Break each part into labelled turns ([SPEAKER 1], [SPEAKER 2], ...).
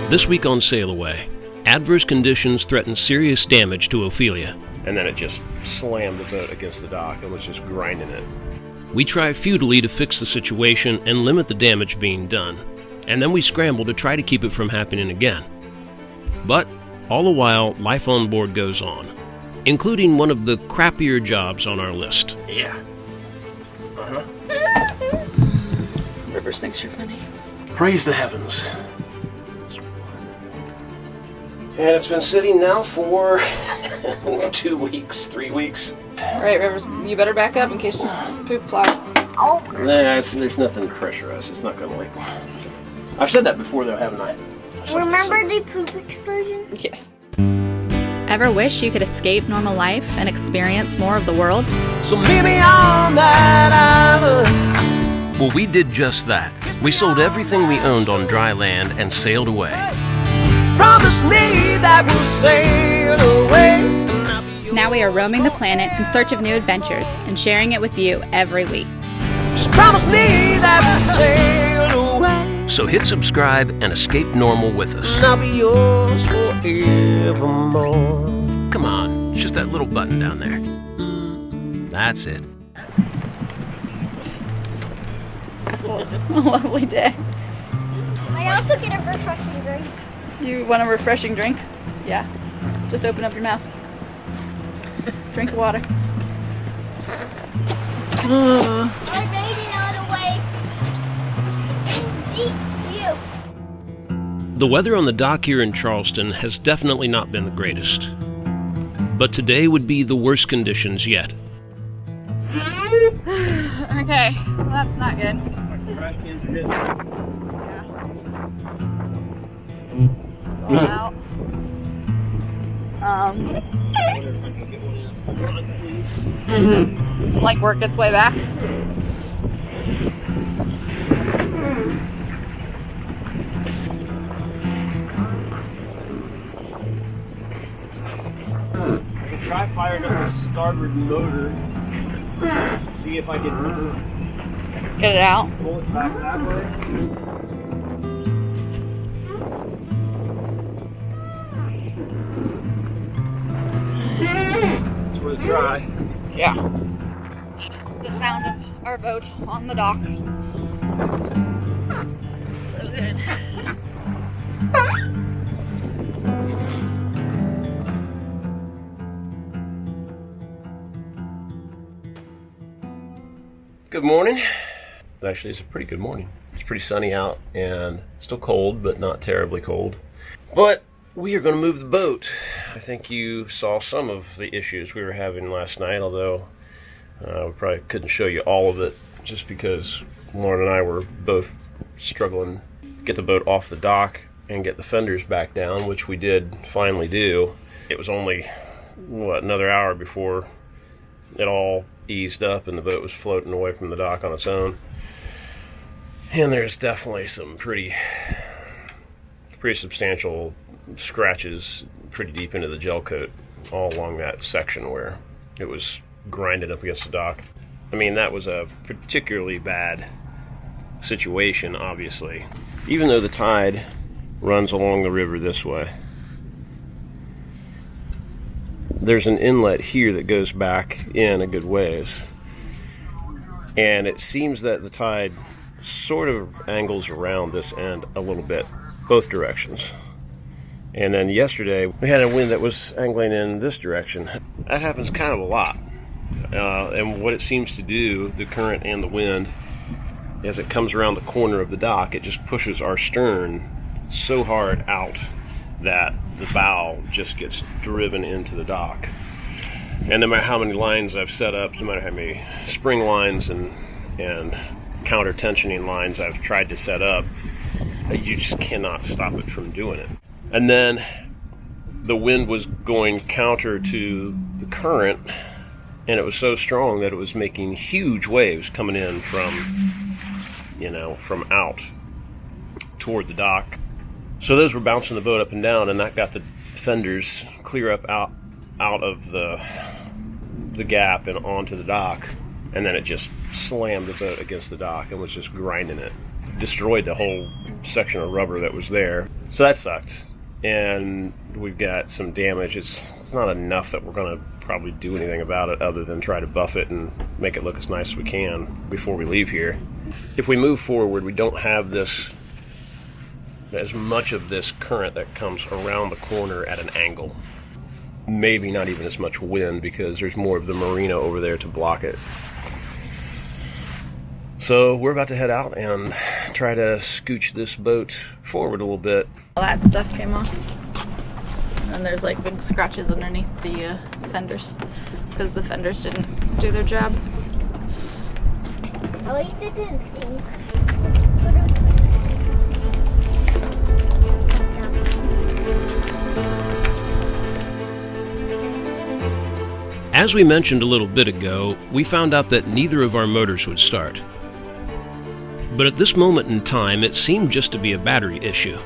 [SPEAKER 1] This week on SailAway, adverse conditions threaten serious damage to Ophelia.
[SPEAKER 2] And then it just slammed the boat against the dock and was just grinding it.
[SPEAKER 1] We try futilely to fix the situation and limit the damage being done, and then we scramble to try to keep it from happening again. But all the while, life on board goes on, including one of the crappier jobs on our list.
[SPEAKER 2] Yeah.
[SPEAKER 3] Rivers thinks you're funny.
[SPEAKER 2] Praise the heavens. And it's been sitting now for 2 weeks, 3 weeks.
[SPEAKER 3] All right, Rivers, you better back up in case poop flies.
[SPEAKER 2] Oh. Nah, there's nothing pressurized. It's not going to leak. I've said that before, though, haven't I?
[SPEAKER 4] Remember the poop explosion?
[SPEAKER 3] Yes.
[SPEAKER 5] Ever wish you could escape normal life and experience more of the world?
[SPEAKER 2] So maybe on that island.
[SPEAKER 1] Well, we did just that. We sold everything we owned on dry land and sailed away.
[SPEAKER 2] Promise me that we'll sail away.
[SPEAKER 5] Now we are roaming the planet in search of new adventures and sharing it with you every week.
[SPEAKER 2] Just promise me that we'll sail away.
[SPEAKER 1] So hit subscribe and escape normal with us.
[SPEAKER 2] And I'll be yours forevermore.
[SPEAKER 1] Come on, it's just that little button down there. That's it.
[SPEAKER 3] A lovely day.
[SPEAKER 4] I also get a refreshing drink.
[SPEAKER 3] You want a refreshing drink? Yeah. Just open up your mouth. Drink the water.
[SPEAKER 4] I made it all the way. See you.
[SPEAKER 1] The weather on the dock here in Charleston has definitely not been the greatest. But today would be the worst conditions yet.
[SPEAKER 3] Okay, well, that's not good. Yeah. Go out. Like work its way back.
[SPEAKER 2] I can try firing up the starboard motor. See if I can
[SPEAKER 3] Get it out.
[SPEAKER 2] pull it back that way. It's worth a try.
[SPEAKER 3] Yeah. That is the sound of our boat on the dock. So good.
[SPEAKER 2] Good morning. Actually, it's a pretty good morning. It's pretty sunny out and still cold, but not terribly cold. But we are going to move the boat. I think you saw some of the issues we were having last night, although we probably couldn't show you all of it just because Lauren and I were both struggling to get the boat off the dock and get the fenders back down, which we did finally do. It was only, another hour before it all eased up and the boat was floating away from the dock on its own. And there's definitely some pretty substantial scratches pretty deep into the gel coat all along that section where it was grinded up against the dock. I mean, that was a particularly bad situation, obviously. Even though the tide runs along the river this way, there's an inlet here that goes back in a good ways. And it seems that the tide sort of angles around this end a little bit, both directions. And then yesterday, we had a wind that was angling in this direction. That happens kind of a lot. And what it seems to do, the current and the wind, as it comes around the corner of the dock, it just pushes our stern so hard out that the bow just gets driven into the dock. And no matter how many lines I've set up, no matter how many spring lines and counter tensioning lines I've tried to set up, you just cannot stop it from doing it. And then the wind was going counter to the current, and it was so strong that it was making huge waves coming in from out toward the dock. So those were bouncing the boat up and down, and that got the fenders clear up out of the gap and onto the dock. And then it just slammed the boat against the dock and was just grinding it. Destroyed the whole section of rubber that was there. So that sucked. And we've got some damage. It's not enough that we're going to probably do anything about it other than try to buff it and make it look as nice as we can before we leave here. If we move forward, we don't have as much of this current that comes around the corner at an angle. Maybe not even as much wind because there's more of the marina over there to block it. So we're about to head out and try to scooch this boat forward a little bit.
[SPEAKER 3] All that stuff came off. And then there's like big scratches underneath the fenders because the fenders didn't do their job.
[SPEAKER 4] At least it didn't sink.
[SPEAKER 1] As we mentioned a little bit ago, we found out that neither of our motors would start. But at this moment in time, it seemed just to be a battery issue.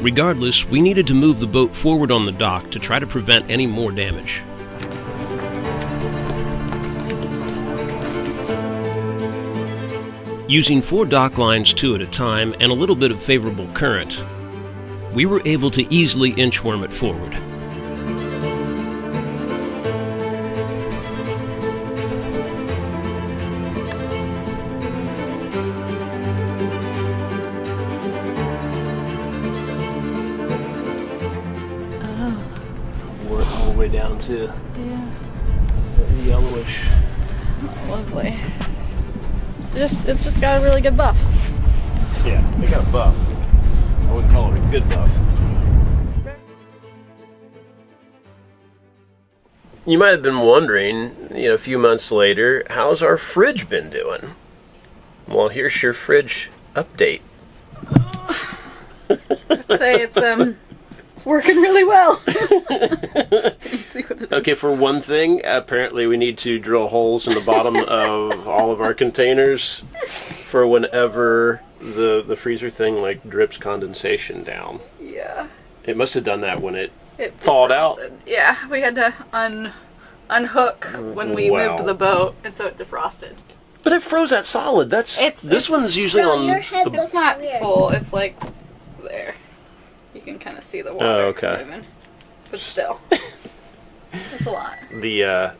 [SPEAKER 1] Regardless, we needed to move the boat forward on the dock to try to prevent any more damage. Using 4 dock lines 2 at a time and a little bit of favorable current, we were able to easily inchworm it forward.
[SPEAKER 2] All the way down to yellowish.
[SPEAKER 3] Lovely. It just got a really good buff.
[SPEAKER 2] Yeah, they got a buff. I wouldn't call it a good buff. You might have been wondering, a few months later, how's our fridge been doing? Well, here's your fridge update.
[SPEAKER 3] I'd say it's working really well. See what it is.
[SPEAKER 2] Okay, for one thing, apparently we need to drill holes in the bottom of all of our containers for whenever the freezer thing drips condensation down.
[SPEAKER 3] Yeah.
[SPEAKER 2] It must have done that when it thawed
[SPEAKER 3] defrosted.
[SPEAKER 2] out.
[SPEAKER 3] Yeah, we had to unhook when we
[SPEAKER 2] Wow.
[SPEAKER 3] moved the boat, and so it defrosted.
[SPEAKER 2] But it froze that solid. This one's usually
[SPEAKER 4] No,
[SPEAKER 2] on
[SPEAKER 4] your head
[SPEAKER 2] the...
[SPEAKER 4] looks
[SPEAKER 3] It's not
[SPEAKER 4] weird.
[SPEAKER 3] full. It's like there. You can kind of see the water
[SPEAKER 2] okay.
[SPEAKER 3] moving, but still, it's a lot.
[SPEAKER 2] The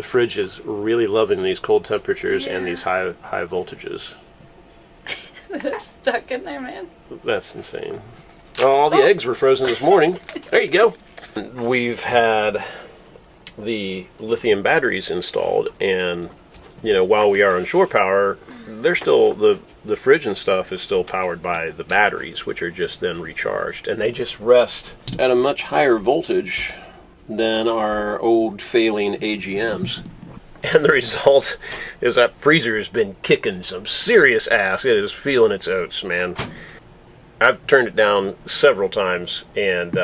[SPEAKER 2] fridge is really loving these cold temperatures and these high voltages.
[SPEAKER 3] They're stuck in there, man.
[SPEAKER 2] That's insane. Oh, all the eggs were frozen this morning. There you go. We've had the lithium batteries installed, and while we are on shore power, they're still the fridge and stuff is still powered by the batteries, which are just then recharged, and they just rest at a much higher voltage than our old failing AGMs. And the result is that freezer has been kicking some serious ass. It is feeling its oats, man. I've turned it down several times, and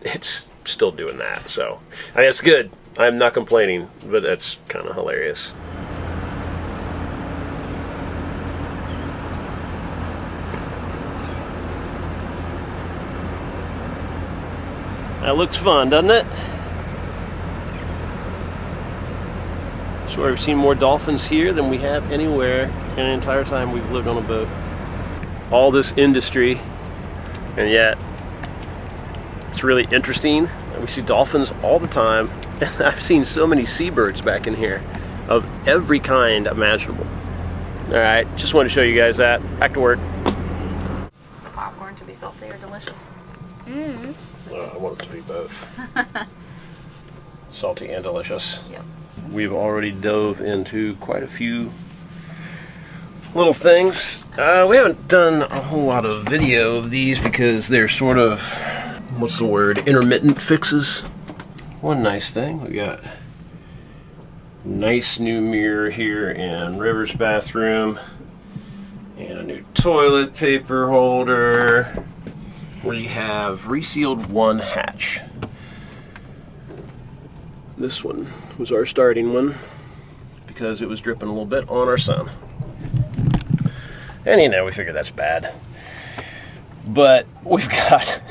[SPEAKER 2] it's still doing that. So, it's good. I'm not complaining, but that's kind of hilarious. That looks fun, doesn't it? Sure, we've seen more dolphins here than we have anywhere in the entire time we've lived on a boat. All this industry, and yet it's really interesting. We see dolphins all the time, and I've seen so many seabirds back in here of every kind imaginable. Alright, just wanted to show you guys that. Back to work.
[SPEAKER 3] Popcorn to be salty or delicious.
[SPEAKER 2] I want it to be both. Salty and delicious.
[SPEAKER 3] Yep.
[SPEAKER 2] We've already dove into quite a few little things. We haven't done a whole lot of video of these because they're sort of, what's the word, intermittent fixes. One nice thing, we got a nice new mirror here in River's bathroom, and a new toilet paper holder. We have resealed one hatch. This one was our starting one because it was dripping a little bit on our son. And we figured that's bad. But we've got,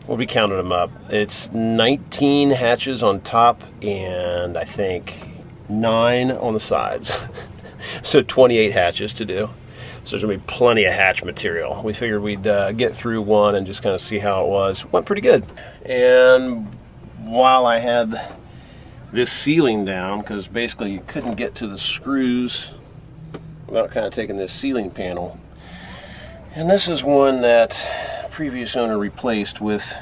[SPEAKER 2] we counted them up. It's 19 hatches on top and I think 9 on the sides. So 28 hatches to do. So there's going to be plenty of hatch material. We figured we'd get through one and just kind of see how it was. Went pretty good. And while I had this ceiling down, because basically you couldn't get to the screws without kind of taking this ceiling panel. And this is one that previous owner replaced with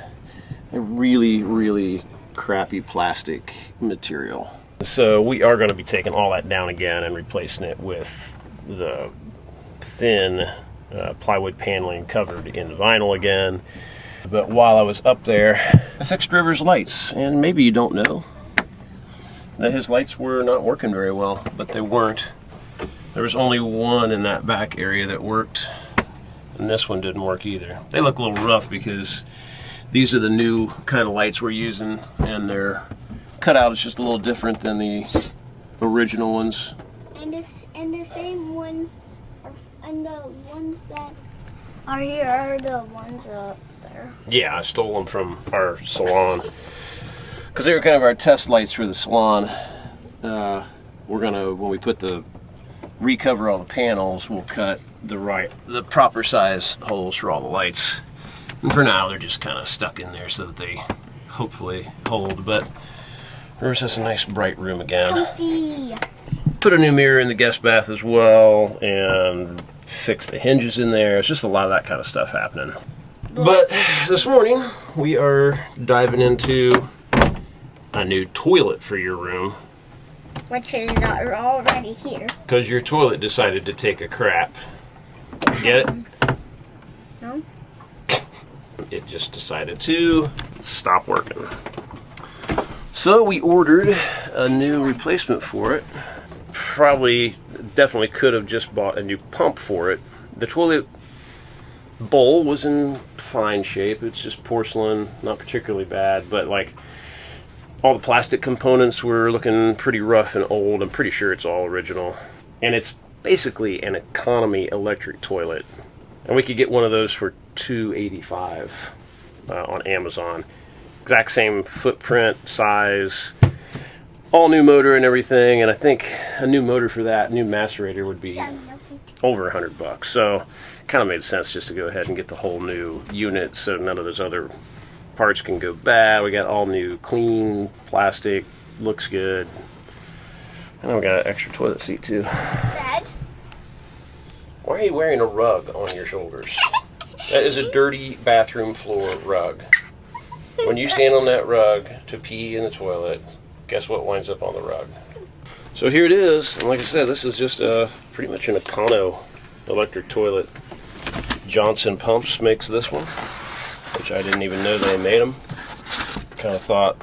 [SPEAKER 2] a really, really crappy plastic material. So we are going to be taking all that down again and replacing it with the thin plywood paneling covered in vinyl again. But while I was up there, I fixed River's lights, and maybe you don't know that his lights were not working very well, but they weren't. There was only one in that back area that worked, and this one didn't work either. They look a little rough because these are the new kind of lights we're using, and their cutout is just a little different than the original ones.
[SPEAKER 4] And the same ones, and the ones that are here are the ones up there.
[SPEAKER 2] Yeah, I stole them from our salon because they were kind of our test lights for the salon. We're gonna, when we put the recover all the panels, we'll cut the proper size holes for all the lights. And for now, they're just kind of stuck in there so that they hopefully hold. But Rivers has a nice bright room again.
[SPEAKER 4] Comfy.
[SPEAKER 2] Put a new mirror in the guest bath as well, and fix the hinges in there. It's just a lot of that kind of stuff happening. But this morning, we are diving into a new toilet for your room.
[SPEAKER 4] Which is already here.
[SPEAKER 2] Because your toilet decided to take a crap. Get it?
[SPEAKER 4] No?
[SPEAKER 2] It just decided to stop working. So we ordered a new replacement for it. Definitely could have just bought a new pump for it. The toilet bowl was in fine shape. It's just porcelain, not particularly bad, but like all the plastic components were looking pretty rough and old. I'm pretty sure it's all original. And it's basically an economy electric toilet. And we could get one of those for $285 on Amazon. Exact same footprint, size, all new motor and everything. And I think a new motor for that, new macerator, would be over $100. So it kind of made sense just to go ahead and get the whole new unit so none of those other parts can go bad. We got all new clean plastic, looks good. And then we got an extra toilet seat too.
[SPEAKER 4] Dad?
[SPEAKER 2] Why are you wearing a rug on your shoulders? That is a dirty bathroom floor rug. When you stand on that rug to pee in the toilet, guess what winds up on the rug? So here it is, and like I said, this is just pretty much an Econo electric toilet. Johnson Pumps makes this one, which I didn't even know they made them. Kind of thought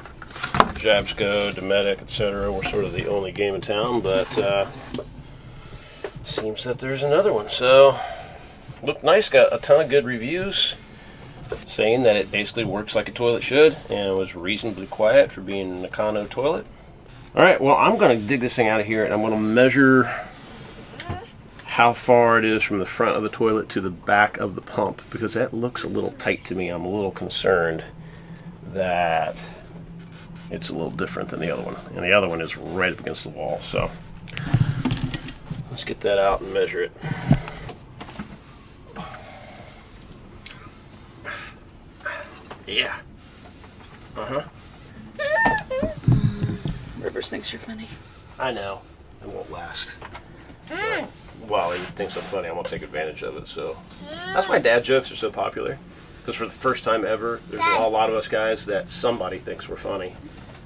[SPEAKER 2] Jabsco, Dometic, etc. were sort of the only game in town, but seems that there's another one. So, looked nice, got a ton of good reviews saying that it basically works like a toilet should and was reasonably quiet for being an Econo toilet. Alright, well, I'm going to dig this thing out of here and I'm going to measure how far it is from the front of the toilet to the back of the pump, because that looks a little tight to me. I'm a little concerned that it's a little different than the other one, and the other one is right up against the wall. So let's get that out and measure it. Yeah.
[SPEAKER 3] Rivers thinks you're funny.
[SPEAKER 2] I know. It won't last. While he thinks I'm funny, I'm going to take advantage of it. So that's why dad jokes are so popular. Because for the first time ever, there's a lot of us guys that somebody thinks we're funny.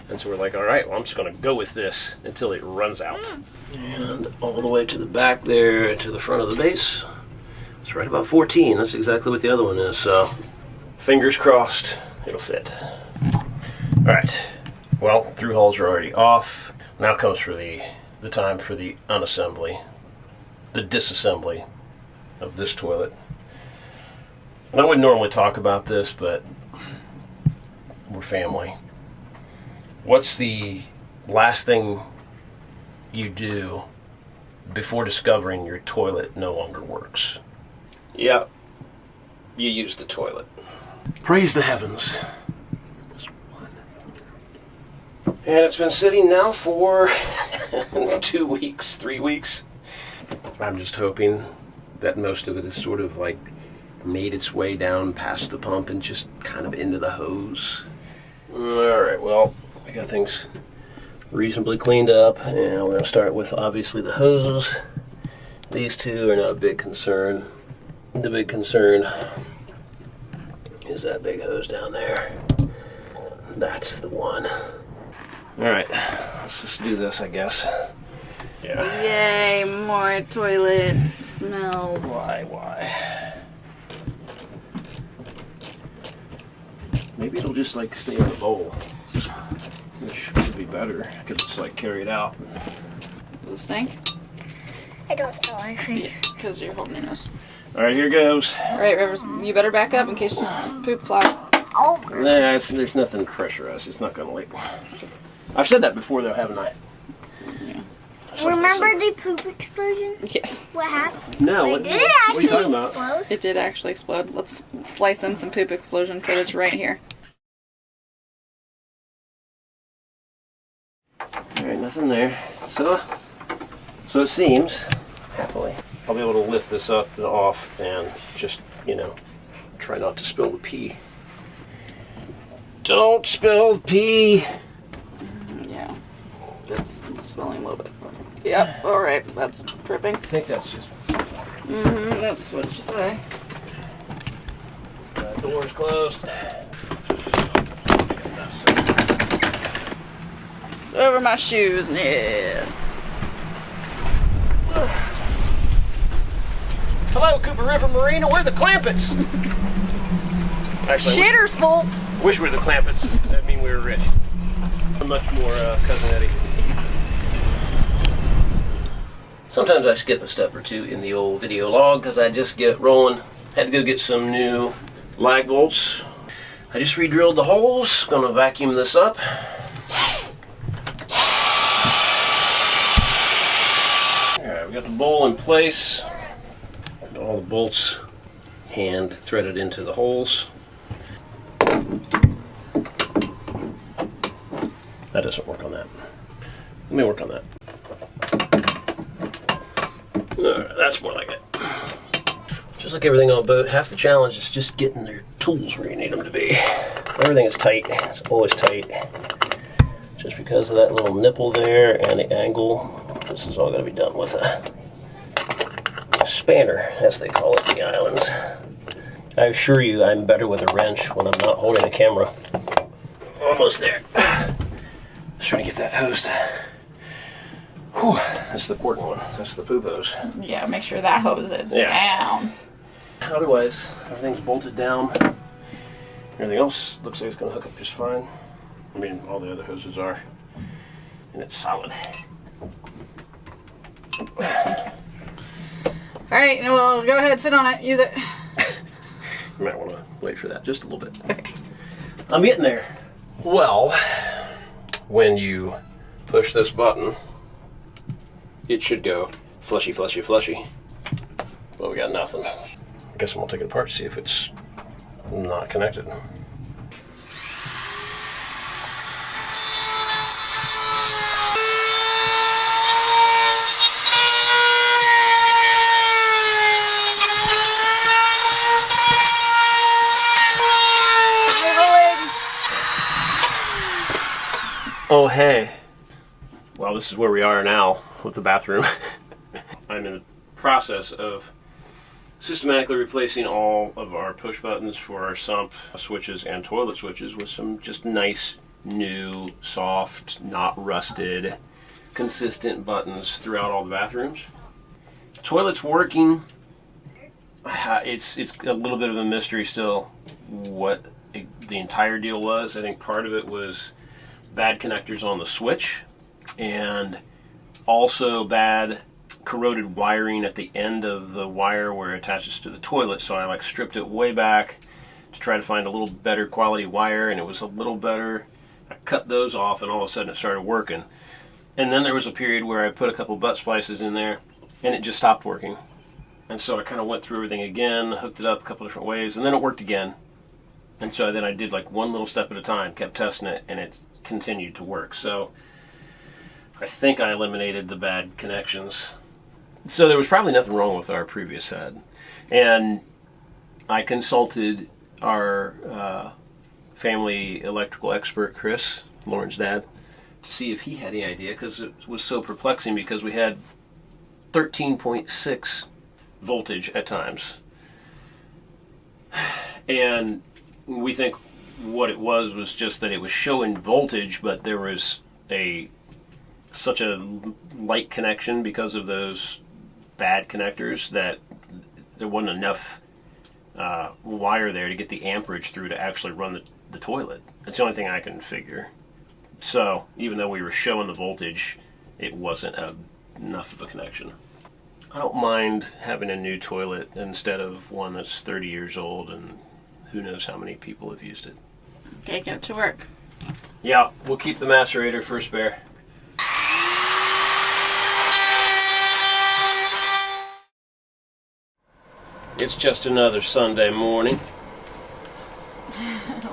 [SPEAKER 2] And so we're like, all right, well, I'm just going to go with this until it runs out. And all the way to the back there and to the front of the base. It's right about 14. That's exactly what the other one is. So fingers crossed, it'll fit. All right. Well, through holes are already off. Now comes for the time for the unassembly, the disassembly of this toilet. And I wouldn't normally talk about this, but we're family. What's the last thing you do before discovering your toilet no longer works? Yep, you use the toilet. Praise the heavens. And it's been sitting now for 2 weeks, 3 weeks. I'm just hoping that most of it is sort of like made its way down past the pump and just kind of into the hose. Alright, well, I got things reasonably cleaned up, and we're going to start with obviously the hoses. These two are not a big concern. The big concern is that big hose down there. That's the one. Alright, let's just do this, I guess. Yeah.
[SPEAKER 3] Yay, more toilet smells.
[SPEAKER 2] Why? Maybe it'll just like stay in the bowl, which would be better. I could just like carry it out.
[SPEAKER 3] Does it stink?
[SPEAKER 4] I don't smell anything.
[SPEAKER 3] Yeah, because you're holding your nose.
[SPEAKER 2] Alright, here goes.
[SPEAKER 3] Alright, Rivers, you better back up in case poop flies.
[SPEAKER 4] Oh,
[SPEAKER 2] Nah, there's nothing pressurized. It's not gonna leak. I've said that before though, haven't I?
[SPEAKER 3] Yeah.
[SPEAKER 4] remember the poop explosion?
[SPEAKER 3] Yes.
[SPEAKER 4] What happened?
[SPEAKER 2] No,
[SPEAKER 4] Like, did it
[SPEAKER 2] what are you
[SPEAKER 4] actually
[SPEAKER 2] talking about?
[SPEAKER 4] explode?
[SPEAKER 3] It did actually explode. Let's slice in some poop explosion footage right here.
[SPEAKER 2] Alright, nothing there. So it seems, happily, I'll be able to lift this up and off and just, you know, try not to spill the pee. Don't spill the pee!
[SPEAKER 3] Yeah. It's smelling a little bit. Yep, alright, that's dripping.
[SPEAKER 2] I think that's just...
[SPEAKER 3] That's what you say.
[SPEAKER 2] Door's closed.
[SPEAKER 3] Over my shoes, yes.
[SPEAKER 2] Hello, Cooper River Marina. We're the Clampets. Actually,
[SPEAKER 3] Shitter's full.
[SPEAKER 2] wish we were the Clampets. That'd mean we were rich. Much more Cousin Eddie. Sometimes I skip a step or two in the old video log because I just get rolling. Had to go get some new lag bolts. I just re-drilled the holes. Gonna vacuum this up. Alright, we got the bowl in place. All the bolts hand threaded into the holes. That doesn't work on that. Let me work on that. Alright, that's more like it. Just like everything on a boat, half the challenge is just getting their tools where you need them to be. Everything is tight. It's always tight. Just because of that little nipple there and the angle, this is all going to be done with a spanner, as they call it in the islands. I assure you I'm better with a wrench when I'm not holding the camera. Almost there. Just trying to get that hose. Whew, that's the important one. That's the poop hose.
[SPEAKER 3] Yeah, make sure that hose is down.
[SPEAKER 2] Otherwise, everything's bolted down. Everything else looks like it's going to hook up just fine. I mean, all the other hoses are. And it's solid.
[SPEAKER 3] Alright, well, go ahead, sit on it, use it.
[SPEAKER 2] You might want to wait for that just a little bit.
[SPEAKER 3] Okay.
[SPEAKER 2] I'm getting there. Well, when you push this button, it should go flushy, flushy, flushy. But we got nothing. I guess I'm gonna take it apart to see if it's not connected. Oh, hey. Well, this is where we are now with the bathroom. I'm in the process of systematically replacing all of our push buttons for our sump switches and toilet switches with some just nice, new, soft, not rusted, consistent buttons throughout all the bathrooms. The toilet's working. It's a little bit of a mystery still what the entire deal was. I think part of it was bad connectors on the switch and also bad corroded wiring at the end of the wire where it attaches to the toilet. So I like stripped it way back to try to find a little better quality wire, and it was a little better. I cut those off and all of a sudden it started working. And then there was a period where I put a couple butt splices in there and it just stopped working. And so I kind of went through everything again, hooked it up a couple different ways, and then it worked again. And so then I did like one little step at a time, kept testing it, and it continued to work. So I think I eliminated the bad connections. So there was probably nothing wrong with our previous head. And I consulted our family electrical expert, Chris, Lauren's dad, to see if he had any idea, because it was so perplexing, because we had 13.6 voltage at times. And we think what it was just that it was showing voltage, but there was such a light connection because of those bad connectors that there wasn't enough wire there to get the amperage through to actually run the toilet. That's the only thing I can figure. So even though we were showing the voltage, it wasn't enough of a connection. I don't mind having a new toilet instead of one that's 30 years old and who knows how many people have used it.
[SPEAKER 3] Okay, get to work.
[SPEAKER 2] Yeah, we'll keep the macerator for a spare. It's just another Sunday morning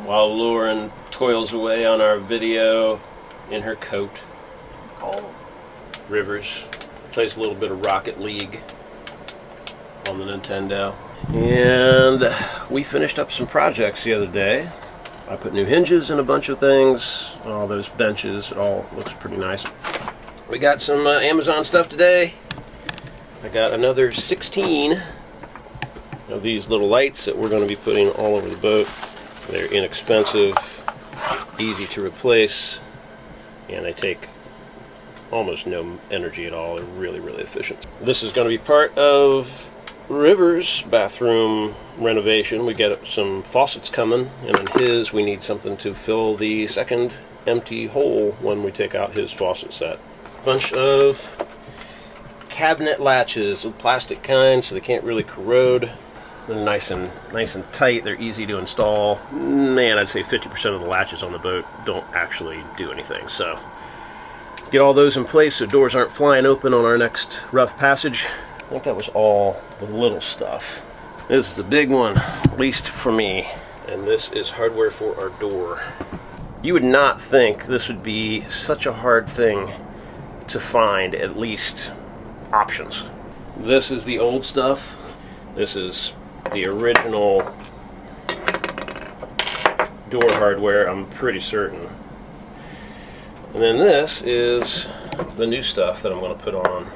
[SPEAKER 2] while Lauren toils away on our video in her coat.
[SPEAKER 3] Cold.
[SPEAKER 2] Rivers plays a little bit of Rocket League on the Nintendo. And we finished up some projects the other day. I put new hinges in a bunch of things, all those benches, it all looks pretty nice. We got some Amazon stuff today. I got another 16 of these little lights that we're going to be putting all over the boat. They're inexpensive, easy to replace, and they take almost no energy at all. They're really, really efficient. This is going to be part of River's bathroom renovation. We got some faucets coming, and in his we need something to fill the second empty hole when we take out his faucet set. Bunch of cabinet latches, with plastic kind, so they can't really corrode. They're nice and tight. They're easy to install. Man, I'd say 50% of the latches on the boat don't actually do anything. So get all those in place so doors aren't flying open on our next rough passage. I think that was all the little stuff. This is the big one, at least for me. And this is hardware for our door. You would not think this would be such a hard thing to find, at least options. This is the old stuff. This is the original door hardware, I'm pretty certain. And then this is the new stuff that I'm going to put on.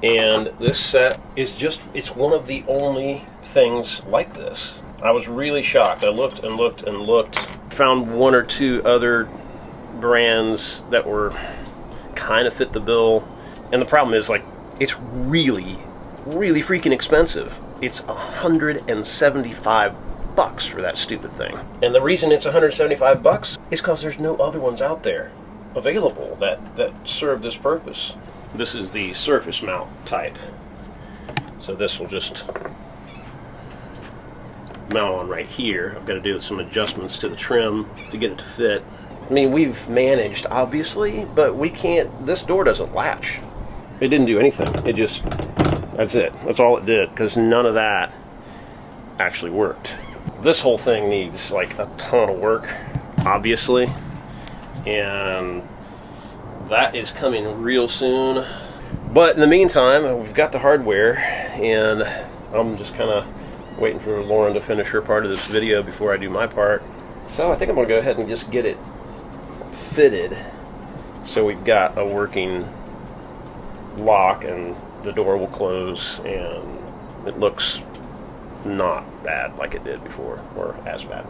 [SPEAKER 2] And this set is it's one of the only things like this. I was really shocked. I looked and looked and looked. Found one or two other brands that were kind of fit the bill. And the problem is, like, it's really, really freaking expensive. It's $175 for that stupid thing. And the reason it's $175 is because there's no other ones out there available that serve this purpose. This is the surface mount type. So this will just mount on right here. I've got to do some adjustments to the trim to get it to fit. I mean, we've managed, obviously, but we can't, this door doesn't latch. It didn't do anything. It just, that's it. That's all it did, because none of that actually worked. This whole thing needs like a ton of work, obviously, and that is coming real soon. But in the meantime, we've got the hardware, and I'm just kind of waiting for Lauren to finish her part of this video before I do my part. So I think I'm going to go ahead and just get it fitted so we've got a working lock and the door will close and it looks not bad like it did before, or as bad.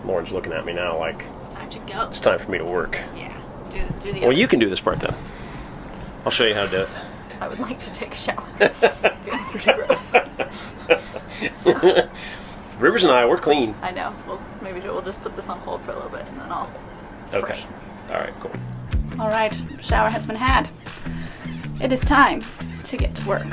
[SPEAKER 2] Lauren's looking at me now like
[SPEAKER 3] It's time to go.
[SPEAKER 2] it's time for me to work.
[SPEAKER 3] Yeah, do the
[SPEAKER 2] Well,
[SPEAKER 3] other.
[SPEAKER 2] you can do this part then. I'll show you how to do it.
[SPEAKER 3] I would like to take a shower. Feeling pretty gross.
[SPEAKER 2] Rivers and I, we're clean.
[SPEAKER 3] I know. Well, maybe we'll just put this on hold for a little bit and then I'll
[SPEAKER 2] Okay.
[SPEAKER 3] freshen.
[SPEAKER 2] Alright, cool.
[SPEAKER 3] All right, shower has been had. It is time to get to work.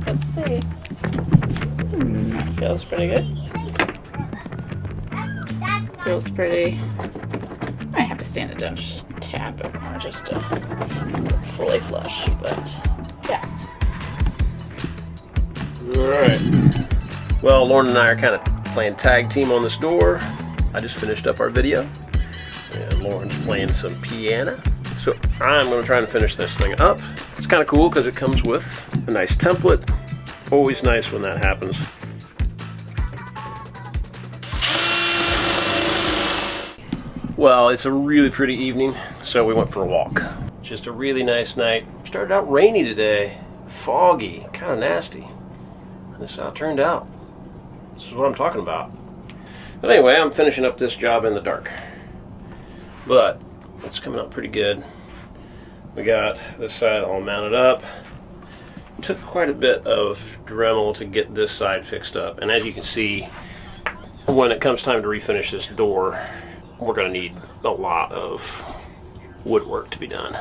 [SPEAKER 3] Let's see. Feels pretty good. Feels pretty. Alright. might have to sand it down just a tad bit more just to fully flush, but yeah.
[SPEAKER 2] Alright. Well, Lauren and I are kind of playing tag team on this door. I just finished up our video. And Lauren's playing some piano. So I'm going to try and finish this thing up. It's kind of cool because it comes with a nice template. Always nice when that happens. Well, it's a really pretty evening, so we went for a walk. Just a really nice night. Started out rainy today. Foggy, kind of nasty. And this is how it turned out. This is what I'm talking about. But anyway, I'm finishing up this job in the dark. But it's coming out pretty good. We got this side all mounted up. Took quite a bit of Dremel to get this side fixed up. And as you can see, when it comes time to refinish this door, we're going to need a lot of woodwork to be done.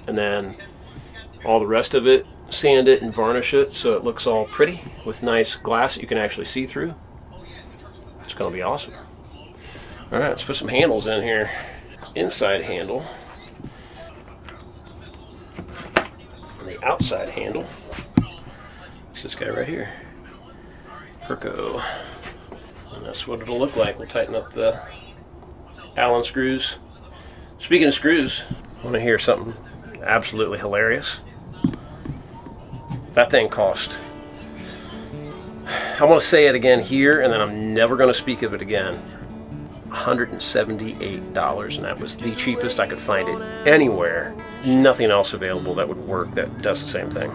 [SPEAKER 2] And then all the rest of it, sand it and varnish it so it looks all pretty with nice glass that you can actually see through. It's going to be awesome. Alright, let's put some handles in here. Inside handle. And the outside handle. It's this guy right here. Perco. And that's what it'll look like. We'll tighten up the Allen screws. Speaking of screws, I want to hear something absolutely hilarious. That thing cost, I want to say it again here, and then I'm never going to speak of it again, $178, and that was the cheapest I could find it anywhere. Nothing else available that would work that does the same thing.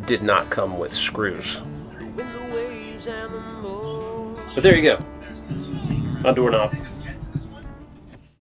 [SPEAKER 2] Did not come with screws. But there you go. A doorknob.